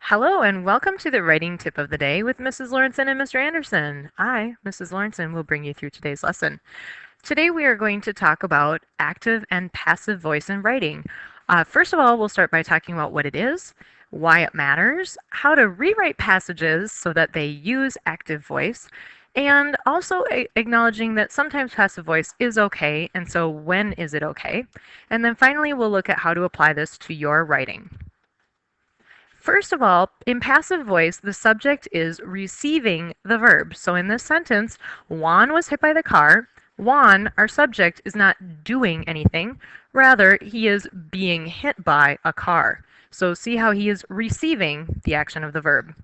Hello and welcome to the writing tip of the day with Mrs. Lawrenson and Mr. Anderson. I, Mrs. Lawrenson, will bring you through today's lesson. Today we are going to talk about active and passive voice in writing. First of all, we'll start by talking about what it is, why it matters, how to rewrite passages so that they use active voice, and also acknowledging that sometimes passive voice is okay, and so when is it okay? And then finally, we'll look at how to apply this to your writing. First of all, in passive voice, the subject is receiving the verb. So in this sentence, Juan was hit by the car. Juan, our subject, is not doing anything. Rather, he is being hit by a car. So see how he is receiving the action of the verb.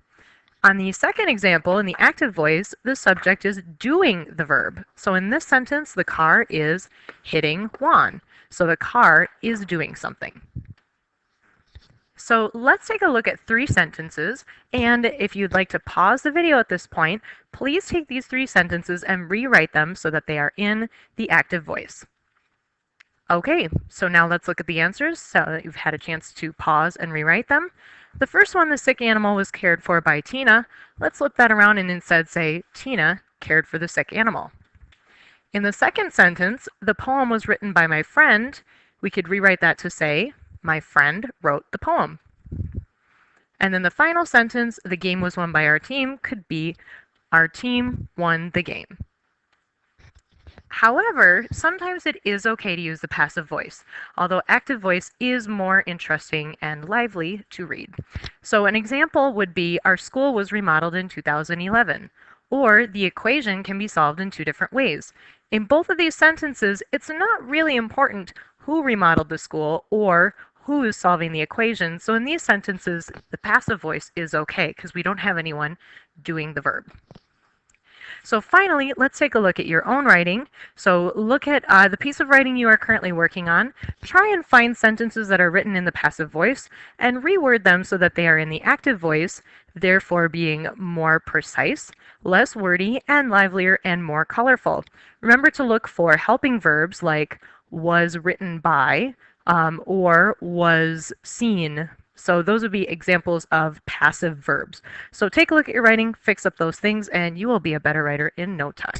On the second example, in the active voice, the subject is doing the verb. So in this sentence, the car is hitting Juan. So the car is doing something. So let's take a look at 3 sentences, and if you'd like to pause the video at this point, please take these 3 sentences and rewrite them so that they are in the active voice. Okay, so now let's look at the answers so that you've had a chance to pause and rewrite them. The first one, the sick animal was cared for by Tina. Let's flip that around and instead say, Tina cared for the sick animal. In the second sentence, the poem was written by my friend. We could rewrite that to say, my friend wrote the poem. And then the final sentence, the game was won by our team, could be our team won the game. However, sometimes it is okay to use the passive voice, although active voice is more interesting and lively to read. So an example would be our school was remodeled in 2011, or the equation can be solved in 2 different ways. In both of these sentences, it's not really important who remodeled the school or who is solving the equation. So in these sentences, the passive voice is okay because we don't have anyone doing the verb. So finally, let's take a look at your own writing. So look at the piece of writing you are currently working on. Try and find sentences that are written in the passive voice and reword them so that they are in the active voice, therefore being more precise, less wordy, and livelier and more colorful. Remember to look for helping verbs like was written by, or was seen. So those would be examples of passive verbs. So take a look at your writing, fix up those things, and you will be a better writer in no time.